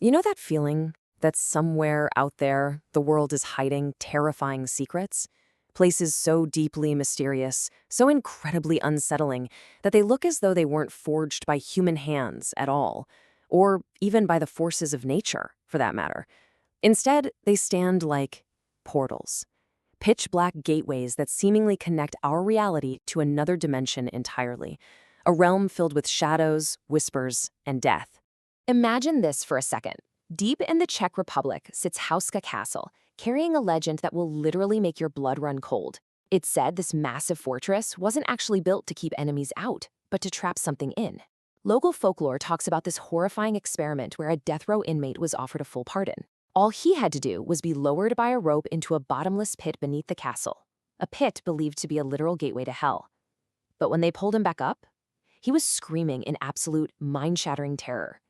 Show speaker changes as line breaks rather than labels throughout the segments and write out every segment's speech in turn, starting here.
You know that feeling that somewhere out there, the world is hiding terrifying secrets? Places so deeply mysterious, so incredibly unsettling, that they look as though they weren't forged by human hands at all, or even by the forces of nature, for that matter. Instead, they stand like portals, pitch-black gateways that seemingly connect our reality to another dimension entirely, a realm filled with shadows, whispers, and death. Imagine this for a second. Deep in the Czech Republic sits Hauska Castle, carrying a legend that will literally make your blood run cold. It's said this massive fortress wasn't actually built to keep enemies out, but to trap something in. Local folklore talks about this horrifying experiment where a death row inmate was offered a full pardon. All he had to do was be lowered by a rope into a bottomless pit beneath the castle, a pit believed to be a literal gateway to hell. But when they pulled him back up, he was screaming in absolute mind-shattering terror.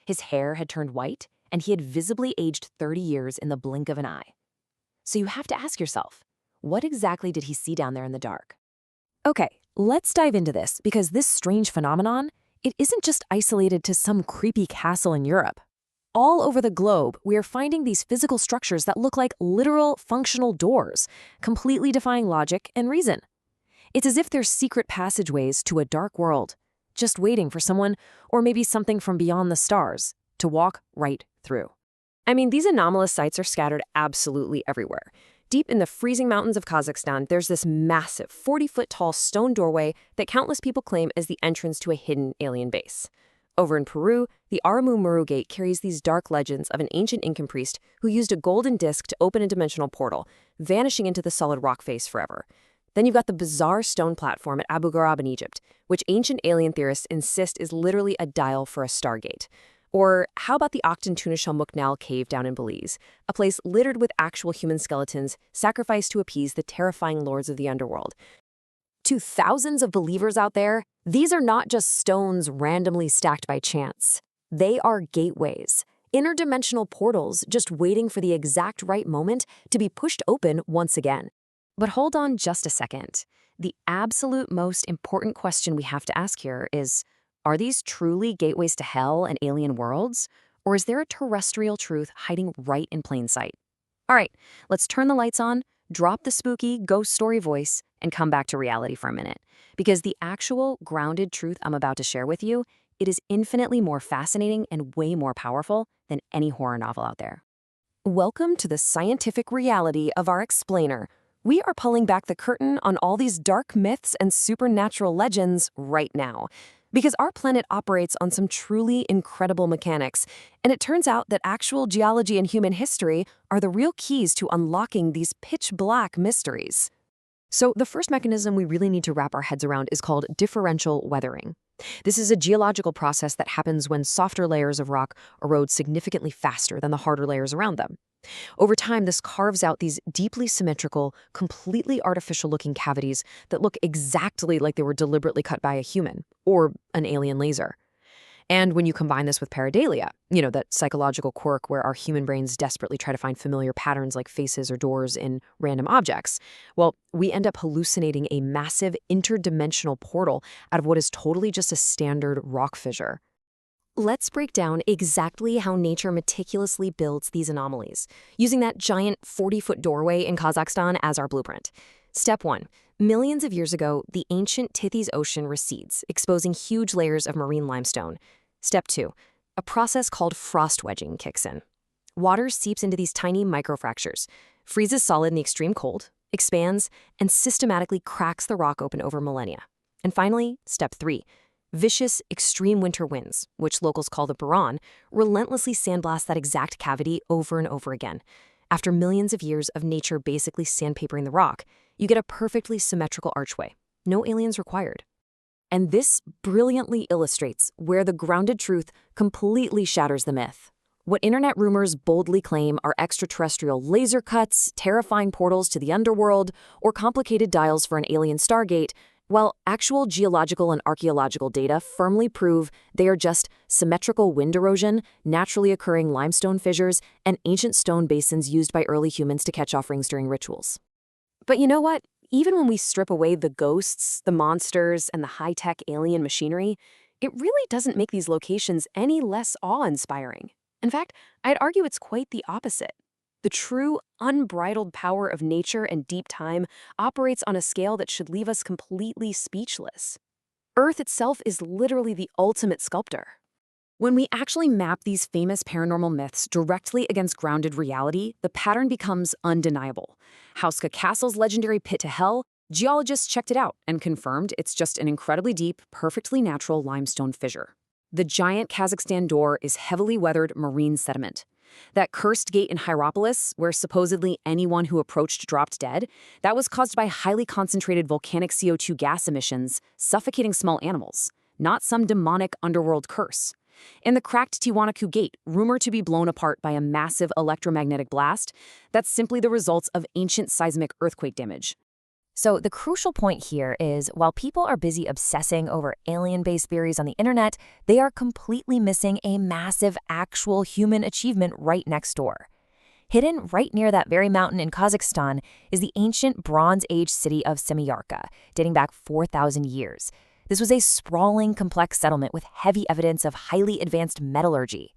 His hair had turned white, and he had visibly aged 30 years in the blink of an eye. So you have to ask yourself, what exactly did he see down there in the dark? Okay, let's dive into this, because this strange phenomenon, it isn't just isolated to some creepy castle in Europe. All over the globe, we are finding these physical structures that look like literal functional doors, completely defying logic and reason. It's as if they're secret passageways to a dark world, just waiting for someone, or maybe something from beyond the stars, to walk right through. I mean, these anomalous sites are scattered absolutely everywhere. Deep in the freezing mountains of Kazakhstan, there's this massive 40-foot-tall stone doorway that countless people claim is the entrance to a hidden alien base. Over in Peru, the Aramu Muru gate carries these dark legends of an ancient Incan priest who used a golden disc to open a dimensional portal, vanishing into the solid rock face forever. Then you've got the bizarre stone platform at Abu Ghraib in Egypt, which ancient alien theorists insist is literally a dial for a Stargate. Or how about the Octon Tunashel Muknal cave down in Belize, a place littered with actual human skeletons sacrificed to appease the terrifying lords of the underworld? To thousands of believers out there, these are not just stones randomly stacked by chance. They are gateways, interdimensional portals just waiting for the exact right moment to be pushed open once again. But hold on just a second. The absolute most important question we have to ask here is, are these truly gateways to hell and alien worlds? Or is there a terrestrial truth hiding right in plain sight? All right, let's turn the lights on, drop the spooky ghost story voice, and come back to reality for a minute. Because the actual grounded truth I'm about to share with you, it is infinitely more fascinating and way more powerful than any horror novel out there. Welcome to the scientific reality of our explainer. We are pulling back the curtain on all these dark myths and supernatural legends right now. Because our planet operates on some truly incredible mechanics, and it turns out that actual geology and human history are the real keys to unlocking these pitch-black mysteries. So the first mechanism we really need to wrap our heads around is called differential weathering. This is a geological process that happens when softer layers of rock erode significantly faster than the harder layers around them. Over time, this carves out these deeply symmetrical, completely artificial-looking cavities that look exactly like they were deliberately cut by a human or an alien laser. And when you combine this with pareidolia, that psychological quirk where our human brains desperately try to find familiar patterns like faces or doors in random objects, well, we end up hallucinating a massive interdimensional portal out of what is totally just a standard rock fissure. Let's break down exactly how nature meticulously builds these anomalies, using that giant 40-foot doorway in Kazakhstan as our blueprint. Step 1. Millions of years ago, the ancient Tethys Ocean recedes, exposing huge layers of marine limestone. Step 2. A process called frost wedging kicks in. Water seeps into these tiny microfractures, freezes solid in the extreme cold, expands, and systematically cracks the rock open over millennia. And finally, Step 3. Vicious, extreme winter winds, which locals call the Buran, relentlessly sandblast that exact cavity over and over again. After millions of years of nature basically sandpapering the rock, you get a perfectly symmetrical archway. No aliens required. And this brilliantly illustrates where the grounded truth completely shatters the myth. What internet rumors boldly claim are extraterrestrial laser cuts, terrifying portals to the underworld, or complicated dials for an alien Stargate, while actual geological and archaeological data firmly prove they are just symmetrical wind erosion, naturally occurring limestone fissures, and ancient stone basins used by early humans to catch offerings during rituals. But you know what? Even when we strip away the ghosts, the monsters, and the high-tech alien machinery, it really doesn't make these locations any less awe-inspiring. In fact, I'd argue it's quite the opposite. The true, unbridled power of nature and deep time operates on a scale that should leave us completely speechless. Earth itself is literally the ultimate sculptor. When we actually map these famous paranormal myths directly against grounded reality, the pattern becomes undeniable. Hauska Castle's legendary pit to hell, geologists checked it out and confirmed it's just an incredibly deep, perfectly natural limestone fissure. The giant Kazakhstan door is heavily weathered marine sediment. That cursed gate in Hierapolis, where supposedly anyone who approached dropped dead, that was caused by highly concentrated volcanic CO2 gas emissions, suffocating small animals, not some demonic underworld curse. And the cracked Tiwanaku Gate, rumored to be blown apart by a massive electromagnetic blast, that's simply the results of ancient seismic earthquake damage.
So the crucial point here is, while people are busy obsessing over alien-based theories on the internet, they are completely missing a massive actual human achievement right next door. Hidden right near that very mountain in Kazakhstan is the ancient Bronze Age city of Semiyarka, dating back 4,000 years. This was a sprawling, complex settlement with heavy evidence of highly advanced metallurgy.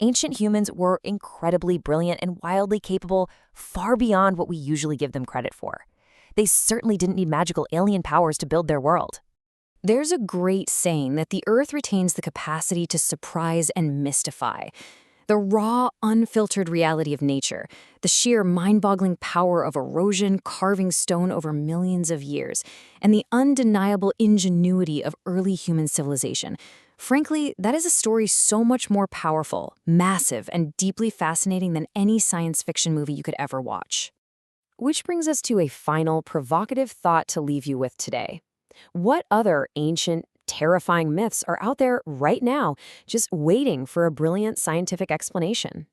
Ancient humans were incredibly brilliant and wildly capable, far beyond what we usually give them credit for. They certainly didn't need magical alien powers to build their world.
There's a great saying that the Earth retains the capacity to surprise and mystify. The raw, unfiltered reality of nature, the sheer mind-boggling power of erosion carving stone over millions of years, and the undeniable ingenuity of early human civilization. Frankly, that is a story so much more powerful, massive, and deeply fascinating than any science fiction movie you could ever watch. Which brings us to a final, provocative thought to leave you with today. What other ancient, terrifying myths are out there right now, just waiting for a brilliant scientific explanation?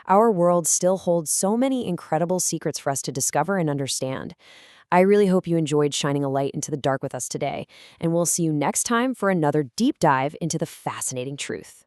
Our world still holds so many incredible secrets for us to discover and understand. I really hope you enjoyed shining a light into the dark with us today, and we'll see you next time for another deep dive into the fascinating truth.